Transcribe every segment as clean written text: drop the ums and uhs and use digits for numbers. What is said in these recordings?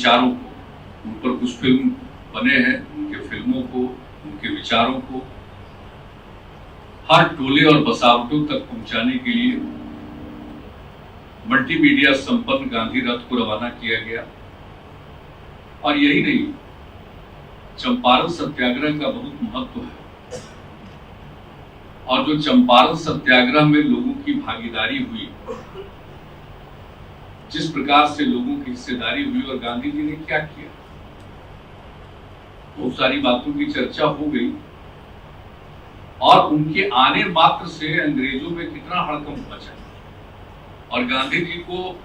विचारों को, उन पर कुछ फिल्म बने हैं, उनके फिल्मों को, उनके विचारों को हर टोले और बसावटों तक पहुंचाने के लिए मल्टीमीडिया संपन्न गांधी रथ को रवाना किया गया। और यही नहीं, चंपारण सत्याग्रह का बहुत महत्व है। और जो चंपारण सत्याग्रह में लोगों की भागीदारी हुई, जिस प्रकार से लोगों की हिस्सेदारी हुई और गांधी जी ने क्या किया, बहुत सारी बातों की चर्चा हो गई। और उनके आने मात्र से अंग्रेजों में कितना हड़कंप मचा और गांधी जी को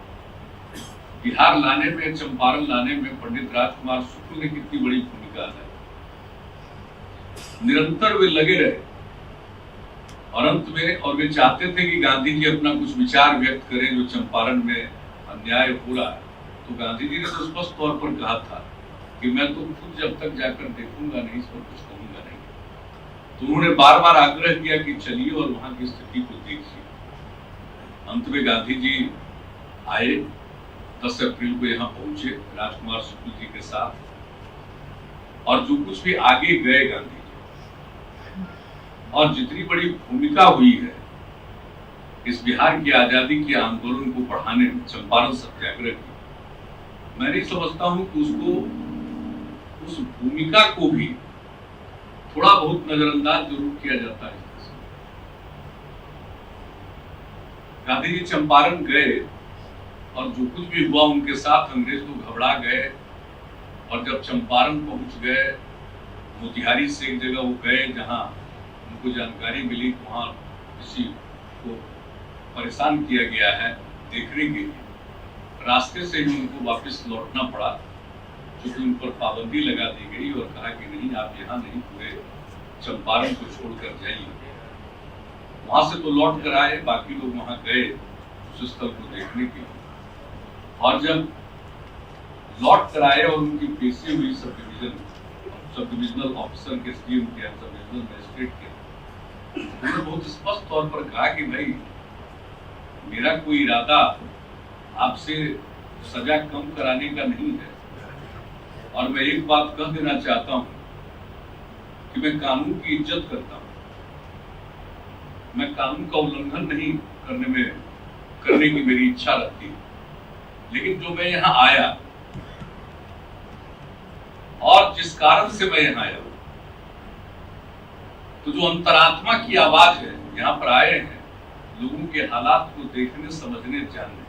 बिहार लाने में, चंपारण लाने में पंडित राजकुमार शुक्ल ने कितनी बड़ी भूमिका अदा की। निरंतर वे लगे रहे और अंत में और वे चाहते थे कि गांधी जी अपना कुछ विचार व्यक्त करें जो चंपारण में अन्याय हो रहा है। तो गांधी जी ने तो स्पष्ट तौर पर कहा था कि मैं तो खुद जब तक जाकर देखूंगा नहीं, इस पर कुछ कहूंगा नहीं। तो उन्होंने बार बार आग्रह किया कि चलिए और वहां की स्थिति को देखिए। अंत में गांधी जी आए, 10 अप्रैल को यहाँ पहुंचे राजकुमार शुक्ल जी के साथ। और जो कुछ भी आगे गए गांधी जी, और जितनी बड़ी भूमिका हुई है इस बिहार की आजादी के आंदोलन को बढ़ाने में, चंपारण सत्याग्रह की, मैं नहीं समझता हूं कि उसको, उस भूमिका को भी थोड़ा बहुत नजरअंदाज जरूर किया जाता है। गांधी जी चंपारण गए और जो कुछ भी हुआ उनके साथ, अंग्रेज तो घबरा गए। और जब चंपारण पहुंच गए, मोतिहारी से एक जगह वो गए जहां उनको जानकारी मिली कि वहां किसी को परेशान किया गया है देखने के लिए, रास्ते से ही उनको वापस लौटना पड़ा क्योंकि उन पर पाबंदी लगा दी गई और कहा कि नहीं, आप यहाँ नहीं, पूरे चंपारण को छोड़कर जाइए। वहां से तो लौट कर आए, बाकी लोग वहां गए उस स्थल को देखने के लिए। और जब लौट कर आए और उनकी पेशी हुई सब डिविजनल ऑफिसर के, एसडीएम के, सब डिविजनल मजिस्ट्रेट के, उन्होंने बहुत स्पष्ट तौर पर कहा कि भाई, मेरा कोई इरादा आपसे सजा कम कराने का नहीं है। और मैं एक बात कह देना चाहता हूं कि मैं कानून की इज्जत करता हूं, मैं कानून का उल्लंघन नहीं करने की मेरी इच्छा रहती है। लेकिन जो मैं यहाँ आया और जिस कारण से मैं यहाँ आया, तो जो अंतरात्मा की आवाज है, यहाँ पर आए हैं लोगों के हालात को देखने, समझने, जानने।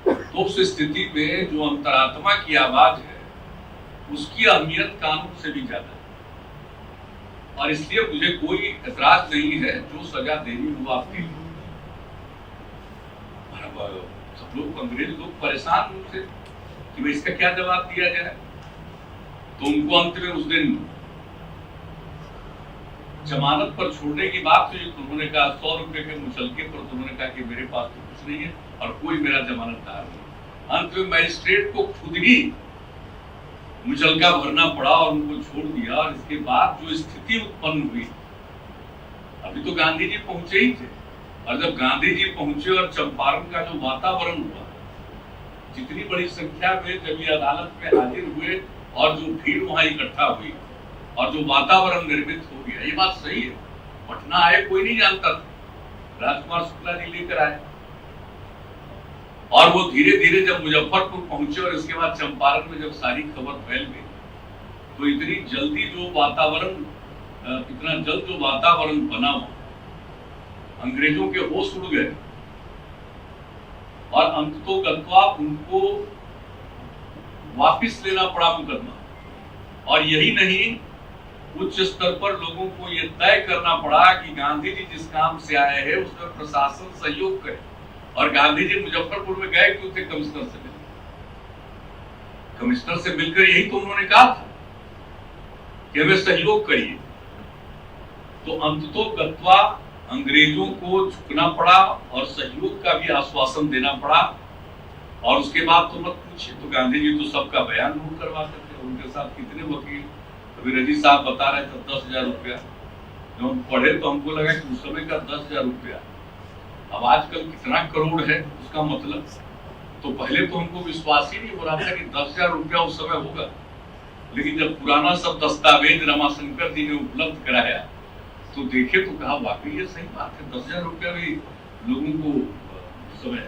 तो उस स्थिति में जो अंतरात्मा की आवाज है, उसकी अहमियत कानून से भी ज्यादा है। और इसलिए मुझे कोई एतराज नहीं है जो सजा देनी हो आपके लिए। सब लोग, अंग्रेज लोग परेशान उनसे कि भाई इसका क्या जवाब दिया जाए। तो उनको अंत में उस दिन जमानत पर छोड़ने की बात हुई तो उन्होंने कहा 100 रुपए के मुचलके पर, तो उन्होंने कहा कि मेरे पास तो कुछ नहीं है और कोई मेरा जमानतदार नहीं। अंत में मजिस्ट्रेट को खुद ही मुचलका भरना पड़ा और उनको छोड़ दिया। और इसके बाद जो स्थिति उत्पन्न हुई, अभी तो गांधी जी पहुंचे ही थे, और जब गांधी जी पहुंचे और चंपारण का जो वातावरण हुआ, जितनी बड़ी संख्या में जब ये अदालत में हाजिर हुए और जो भीड़ वहां इकट्ठा हुई और जो वातावरण निर्मित हो गया, ये बात सही है। पटना आए कोई नहीं जानता था, राजकुमार शुक्ला जी लेकर आए। और वो धीरे धीरे जब मुजफ्फरपुर पहुंचे और इसके बाद चंपारण में जब सारी खबर फैल गई, तो इतनी जल्दी जो वातावरण, इतना जल्द जो वातावरण बना हुआ, अंग्रेजों के होश उड़ गए और अंततोगत्वा उनको वापिस लेना पड़ा मुकदमा। और यही नहीं, उच्च स्तर पर लोगों को यह तय करना पड़ा कि गांधी जी जिस काम से आए हैं उसमें प्रशासन सहयोग करे। और गांधी जी मुजफ्फरपुर में गए क्यों थे? कमिश्नर से मिलकर। कमिश्नर से मिलकर यही तो उन्होंने कहा था कि हमें सहयोग करिए। तो अंततोगत्वा अंग्रेजों को झुकना पड़ा और सहयोग का भी आश्वासन देना पड़ा। और उसके बाद तो मत पूछिए, तो गांधी जी तो सबका बयान नोट करवाते थे। उनके साथ कितने वकील, अभी रजी साहब बता रहे थे 10,000 रुपया। जब हम पढ़े तो हमको लगा कि उस समय का 10,000 रुपया अब आजकल कितना करोड़ है उसका मतलब। तो पहले तो हमको विश्वास ही नहीं हो रहा था कि 10,000 रुपया उस समय होगा, लेकिन जब पुराना सब दस्तावेज रमाशंकर जी ने उपलब्ध कराया तो देखे तो कहा वाकई ये सही बात है, 10,000 रुपया भी लोगों को उस समय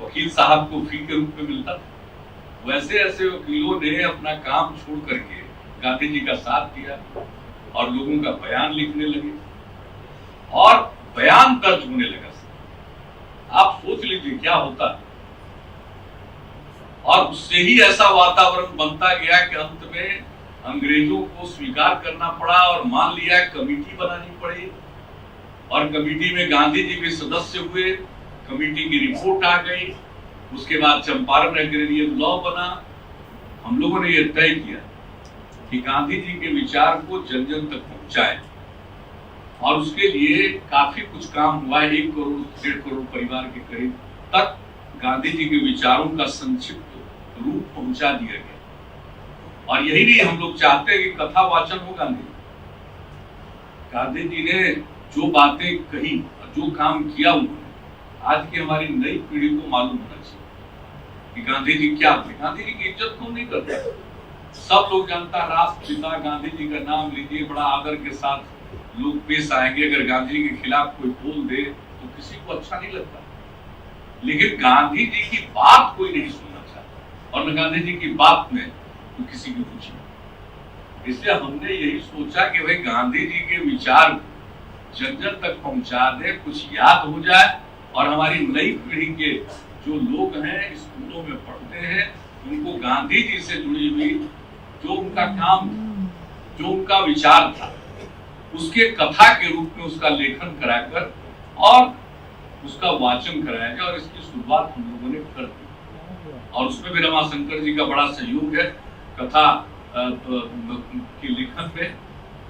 वकील साहब को फी के रूप में मिलता था। वैसे ऐसे वकीलों ने अपना काम छोड़ करके गांधी जी का साथ दिया और लोगों का बयान लिखने लगे और बयान दर्ज होने लगा। आप सोच लीजिए क्या होता है। और उससे ही ऐसा वातावरण बनता गया कि अंत में अंग्रेजों को स्वीकार करना पड़ा और मान लिया कमेटी बनानी पड़ी और कमेटी में गांधी जी भी सदस्य हुए। कमेटी की रिपोर्ट आ गई, उसके बाद चंपारण एग्रेरियन लॉ बना। हम लोगों ने यह तय किया कि गांधी जी के विचार को जन जन तक पहुंचाएं और उसके लिए काफी कुछ काम हुआ। 1 करोड़ 1.5 करोड़ परिवार के करीब तक गांधी जी के विचारों का संक्षिप्त रूप पहुंचा दिया गया। और यही नहीं हम लोग चाहते हैं कि कथा वाचन हो गांधी जी ने जो बातें कही और जो काम किया उन्होंने, आज की हमारी नई पीढ़ी को मालूम होना चाहिए कि गांधी जी क्या थे। गांधी जी की इज्जत कौन नहीं करता, सब लोग जानता। राष्ट्रपिता गांधी जी का नाम लीजिए, बड़ा आदर के साथ लोग पेश आएंगे। अगर गांधी जी के खिलाफ कोई बोल दे तो किसी को अच्छा नहीं लगता, लेकिन गांधी जी की बात कोई नहीं सुनना चाहता और न गांधी जी की बात में तो किसी की रुचि नहीं। इसलिए हमने यही सोचा कि भाई गांधी जी के विचार जन जन तक पहुंचा दे, कुछ याद हो जाए और हमारी नई पीढ़ी के जो लोग हैं, स्कूलों में पढ़ते हैं, उनको गांधी जी से जुड़ी हुई जो उनका काम, जो उनका विचार था, उसके कथा के रूप में उसका लेखन कराकर और उसका वाचन कराया जाए। और इसकी शुरुआत हम लोगों ने कर दी और उसमें भी रमाशंकर जी का बड़ा सहयोग है कथा के लेखन में,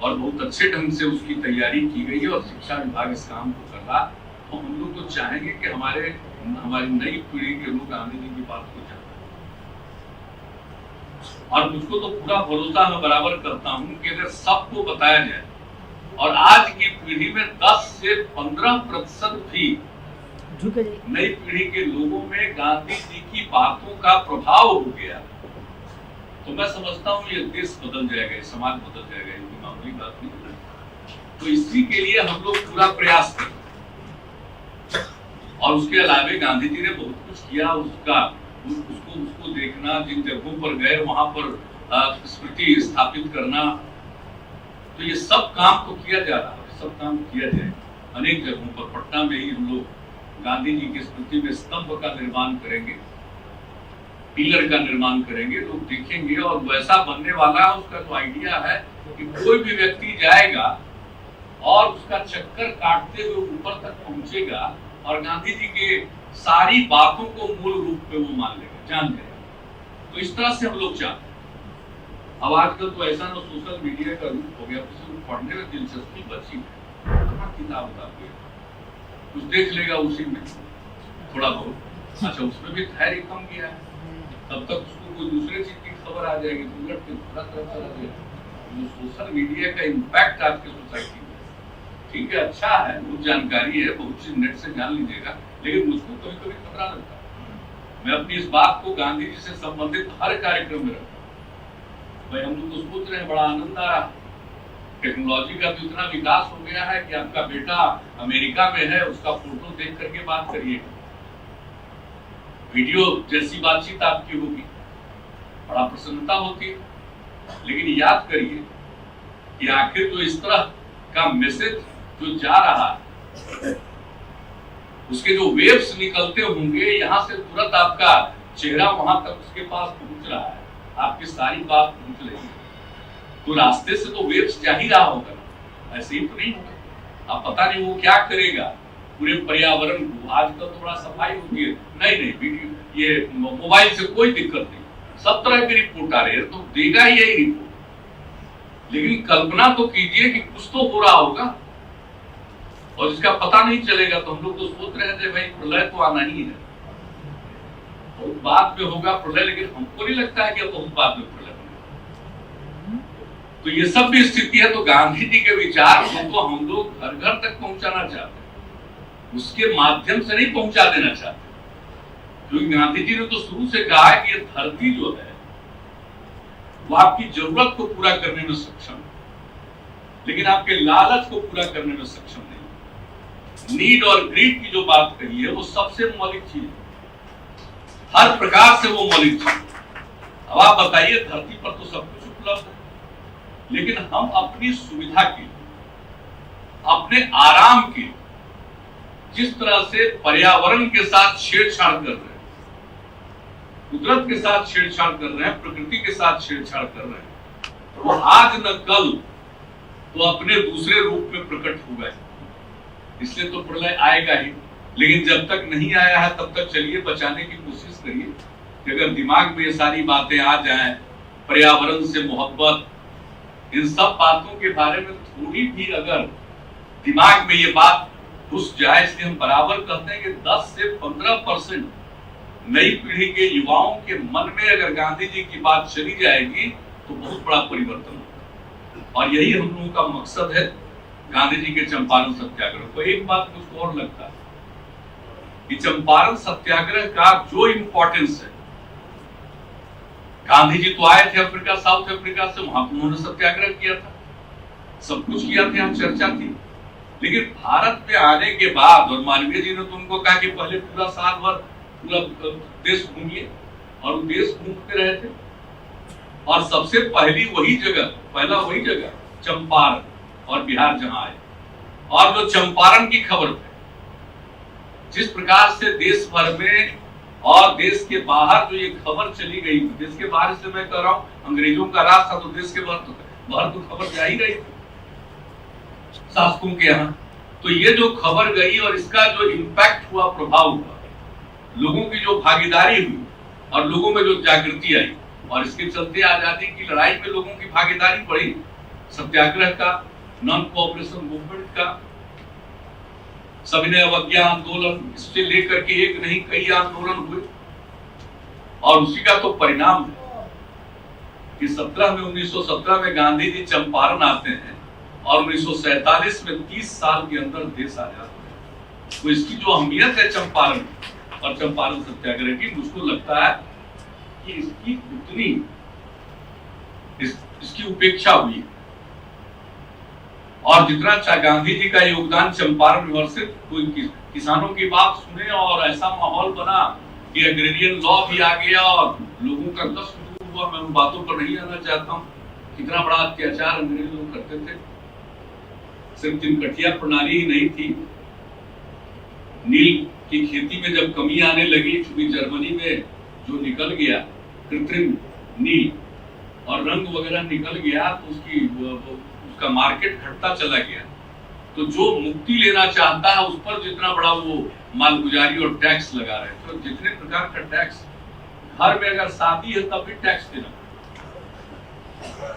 और बहुत अच्छे ढंग से उसकी तैयारी की गई है और शिक्षा विभाग इस काम को कर रहा। तो हम लोग तो चाहेंगे कि हमारी नई पीढ़ी के लोग गांधी जी की बात को जाने। और मुझको तो पूरा भरोसा मैं बराबर करता हूं कि अगर सबको बताया जाए और आज की पीढ़ी में 10 से 15% भी नई पीढ़ी के लोगों में गांधी जी की बातों का प्रभाव हो गया, तो मैं समझता हूँ ये देश बदल जाएगा, ये समाज बदल जाएगा। ये मामूली बात नहीं है। तो इसी के लिए हम लोग पूरा प्रयास करें। और उसके अलावा गांधी जी ने बहुत कुछ किया, उसको देखना, जिन जगहों पर गए वहां पर स्मृति स्थापित करना, तो ये सब काम तो किया जा रहा है, सब काम किया जाएगा। अनेक जगहों पर पटना में ही हम लोग गांधी जी की स्मृति में स्तंभ का निर्माण करेंगे, पिलर का निर्माण करेंगे, लोग देखेंगे और वैसा बनने वाला है। उसका तो आइडिया है कि कोई भी व्यक्ति जाएगा और उसका चक्कर काटते हुए ऊपर तक पहुंचेगा और गांधी जी के सारी बातों को मूल रूप में वो मान लेगा, जान लेगा। तो इस तरह से हम लोग चाहते हैं। अब आजकल तो ऐसा ना सोशल मीडिया का रूप हो गया, किसी को पढ़ने में दिलचस्पी बची है, किताब कुछ देख लेगा उसी में थोड़ा बहुत। अच्छा, उसमें भी धैर्य कम गया है, तब तक उसको कोई दूसरे चीज की खबर आ जाएगी तो उलट के पूरा तरफ चला जाएगा। सोशल मीडिया का इम्पैक्ट आज की सोसाइटी में, ठीक है, अच्छा है, बहुत जानकारी है, बहुत चीज नेट से जान लीजिएगा, लेकिन मुझको कभी कभी खतरा लगता है। मैं अपनी इस बात को गांधी जी से संबंधित हर कार्यक्रम में रखता हूँ। भाई हम लोग तो सोच रहे हैं, बड़ा आनंद आ रहा है, टेक्नोलॉजी का तो इतना विकास हो गया है कि आपका बेटा अमेरिका में है, उसका फोटो देख करके बात करिएगा, वीडियो जैसी बातचीत आपकी होगी, बड़ा प्रसन्नता होती है। लेकिन याद करिए कि आखिर तो इस तरह का मैसेज जो जा रहा है, उसके जो वेव्स निकलते होंगे, यहाँ से तुरंत आपका चेहरा वहां तक उसके पास पहुंच रहा है, आपकी सारी बात पहुंच रही है, तो रास्ते से तो वेव्स जा ही रहा होगा, ऐसे ही तो नहीं होगा। अब पता नहीं वो क्या करेगा पूरे पर्यावरण को। आजकल थोड़ा सफाई होती है, नहीं वीडियो, ये मोबाइल से कोई दिक्कत नहीं, सब तरह की रिपोर्ट आ रही है, तो देगा ही यही रिपोर्ट। लेकिन कल्पना तो कीजिए कि कुछ तो हो रहा होगा और इसका पता नहीं चलेगा। तो हम लोग तो सोच रहे थे भाई प्रलय तो आना ही है, बहुत बाद में होगा प्रलय, लेकिन हमको नहीं लगता है कि बहुत बाद में प्रलय होगा। तो ये सब भी स्थिति है। तो गांधी जी के विचार को हम लोग घर घर तक पहुंचाना चाहते हैं, उसके माध्यम से नहीं पहुंचा देना चाहते, क्योंकि गांधी जी ने तो शुरू से कहा है कि ये धरती जो है वो आपकी जरूरत को पूरा करने में सक्षम है, लेकिन आपके लालच को पूरा करने में सक्षम नहीं। नीड और ग्रीड की जो बात कही है वो सबसे मौलिक चीज है, हर प्रकार से वो मौलिक चीज। अब आप बताइए, धरती पर तो सब कुछ उपलब्ध है, लेकिन हम अपनी सुविधा के लिए, अपने आराम के लिए जिस तरह से पर्यावरण के साथ छेड़छाड़ कर रहे हैं, कुदरत के साथ छेड़छाड़ कर रहे हैं, प्रकृति के साथ छेड़छाड़ कर रहे हैं, वो आज न कल तो अपने दूसरे रूप में प्रकट होगा। इसलिए तो प्रलय आएगा ही, लेकिन जब तक नहीं आया है तब तक चलिए बचाने की कोशिश करिए कि अगर दिमाग में ये सारी बातें आ जाएं, पर्यावरण से मोहब्बत, इन सब बातों के बारे में थोड़ी भी अगर दिमाग में ये बात घुस जाए, इसलिए हम बराबर कहते हैं कि 10 से 15% नई पीढ़ी के युवाओं के मन में अगर गांधी जी की बात चली जाएगी तो बहुत बड़ा परिवर्तन होगा। और यही हम लोगों का मकसद है गांधी जी के चंपारण सत्याग्रह को। एक बात मुझको और लगता है कि चंपारण सत्याग्रह का जो इंपॉर्टेंस है, गांधी जी तो आए थे अफ्रीका, साउथ अफ्रीका से, वहां उन्होंने सत्याग्रह किया था, सब कुछ किया था, यहाँ चर्चा थी। लेकिन भारत में आने के बाद, और मालवीय जी ने तो उनको कहा कि पहले पूरा साल भर पूरा देश घूमिए, और वो देश घूमते रहे थे। और सबसे पहला वही जगह चंपारण और बिहार जहां आए, और जो चंपारण की खबर है, जिस प्रकार से देश भर में और देश के बाहर जो ये खबर चली गई, देश के बाहर से मैं कह रहा हूं, अंग्रेजों का राज था तो देश के बाहर तो खबर जा ही गई थी शासकों के यहाँ। तो ये जो खबर गई और इसका जो इम्पैक्ट हुआ, प्रभाव हुआ, लोगों की जो भागीदारी हुई और लोगों में जो जागृति आई, और इसके चलते आजादी की लड़ाई में लोगों की भागीदारी बढ़ी, सत्याग्रह का, नॉन कोऑपरेशन मूवमेंट का, सविनय अवज्ञा आंदोलन, इससे लेकर के एक नहीं कई आंदोलन हुए। और उसी का तो परिणाम है कि 1917 में गांधी जी चंपारण आते हैं और 1947 में 30 साल के अंदर देश आजाद हो। तो इसकी जो अहमियत है चंपारण और चंपारण सत्याग्रह की, मुझको लगता है कि इसकी उतनी इसकी उपेक्षा हुई है। और जितना गांधी जी का योगदान चंपारण में, और सिर्फ कोई किसानों की बात सुने और ऐसा माहौल बना कि एग्रेरियन लॉ भी आ गया और लोगों का कष्ट दूर हुआ, मैं उन बातों पर नहीं आना चाहता हूँ। कितना बड़ा अत्याचार अंग्रेज लोग करते थे। सिर्फ तिनकटिया प्रणाली ही नहीं थी, नील की खेती में जब कमी आने लगी, क्योंकि जर्मनी में जो निकल गया कृत्रिम नील और रंग वगैरह निकल गया, तो उसका मार्केट घटता चला गया। तो जो मुक्ति लेना चाहता है उस पर जितना बड़ा वो मालगुजारी और टैक्स लगा रहे थे, तो जितने प्रकार का टैक्स, घर में अगर शादी है तब भी टैक्स देना,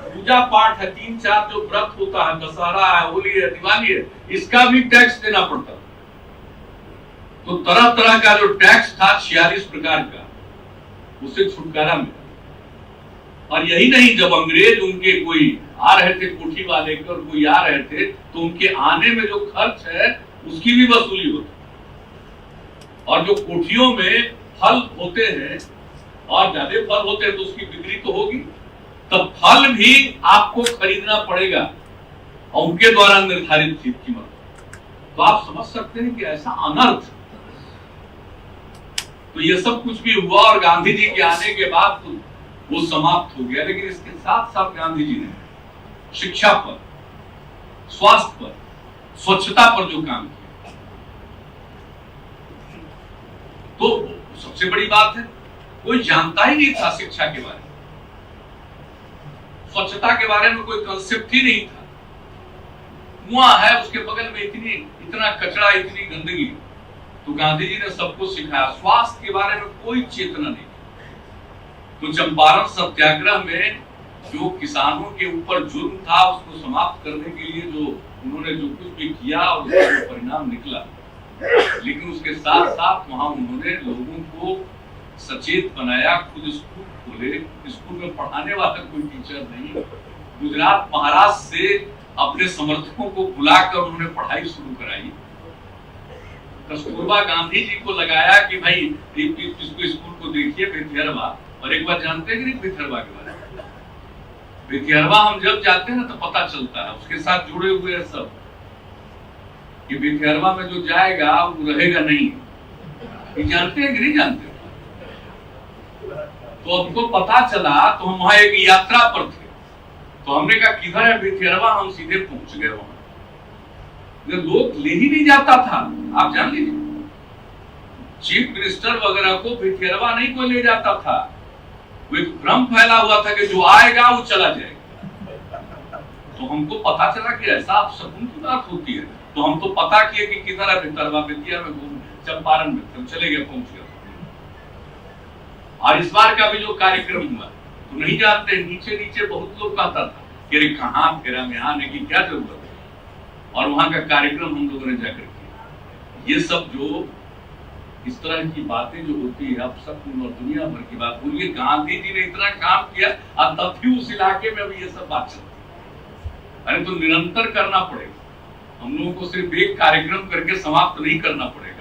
पूजा पाठ है, 3-4 जो व्रत होता है, दशहरा है, होली है, दिवाली है, इसका भी टैक्स देना पड़ता। तो तरह तरह का जो टैक्स था 46 प्रकार का, उससे छुटकारा मिला। और यही नहीं, जब अंग्रेज उनके कोई आ रहे थे, कोठी वाले के और कोई आ रहे थे, तो उनके आने में जो खर्च है उसकी भी वसूली होती। और जो कोठियों में फल होते हैं और ज्यादा फल होते हैं तो उसकी बिक्री तो होगी, तब फल भी आपको खरीदना पड़ेगा और उनके द्वारा निर्धारित कीमत। तो आप समझ सकते हैं कि ऐसा अनर्थ। तो ये सब कुछ भी हुआ और गांधी जी के आने के बाद तो वो समाप्त हो गया। लेकिन इसके साथ साथ गांधी जी ने शिक्षा पर, स्वास्थ्य पर, स्वच्छता पर जो काम किया, तो सबसे बड़ी बात है, कोई जानता ही नहीं था शिक्षा के बारे में, स्वच्छता के बारे में कोई कंसेप्ट ही नहीं था। कुआं है, उसके बगल में इतना कचरा, इतनी गंदगी। तो गांधी जी ने सबको सिखाया। स्वास्थ्य के बारे में कोई चेतना नहीं। तो चंपारण सत्याग्रह में जो किसानों के ऊपर जुर्म था उसको समाप्त करने के लिए जो उन्होंने जो कुछ भी किया और उसका जो परिणाम निकला, लेकिन उसके साथ साथ वहां उन्होंने लोगों को सचेत बनाया। खुद स्कूल खोले, स्कूल में पढ़ाने वाला कोई टीचर नहीं, गुजरात महाराष्ट्र से अपने समर्थकों को बुलाकर उन्होंने पढ़ाई शुरू कराई। कस्तूरबा गांधी जी को लगाया कि भाई इसको स्कूल को देखिए भिथियरवा। और एक बात जानते हैं कि नहीं भिथियरवा के बारे में? भिथियरवा हम जब जाते हैं ना तो पता चलता है, उसके साथ जुड़े हुए हैं सब, कि भिथियरवा में जो जाएगा वो रहेगा नहीं। ये जानते हैं कि नहीं जानते? तो हमको पता चला, तो हम वहां एक यात्रा पर थे, तो हमने कहा किधर है भिथियरवा, हम सीधे पहुंच गए वहां। लोग ले ही नहीं जाता था, आप जान लीजिए, चीफ मिनिस्टर वगैरह को भिथियरवा नहीं कोई ले जाता था। वो एक भ्रम फैला हुआ था कि जो आएगा वो चला जाएगा। तो हमको पता चला कि ऐसा सपन की बात होती है, तो हम तो पता किए कि किधर है भिथियरवा, बेतिया में घूम, चंपारण में, हम चले गए, पहुंच गए। और इस बार का भी जो कार्यक्रम हुआ तो नहीं जानते, नीचे नीचे बहुत लोग कहता था कि अरे कहाँ फिर हम यहाँ आने की क्या जरूरत है, और वहां का कार्यक्रम हम लोगों ने जाकर किया। ये सब जो इस तरह की बातें जो होती है, अब सब दुनिया भर की बात, बोलिए गांधी जी ने इतना काम किया और तब भी उस इलाके में अभी ये सब बात चलती है। अरे तो निरंतर करना पड़ेगा, हम लोगों को सिर्फ एक कार्यक्रम करके समाप्त नहीं करना पड़ेगा।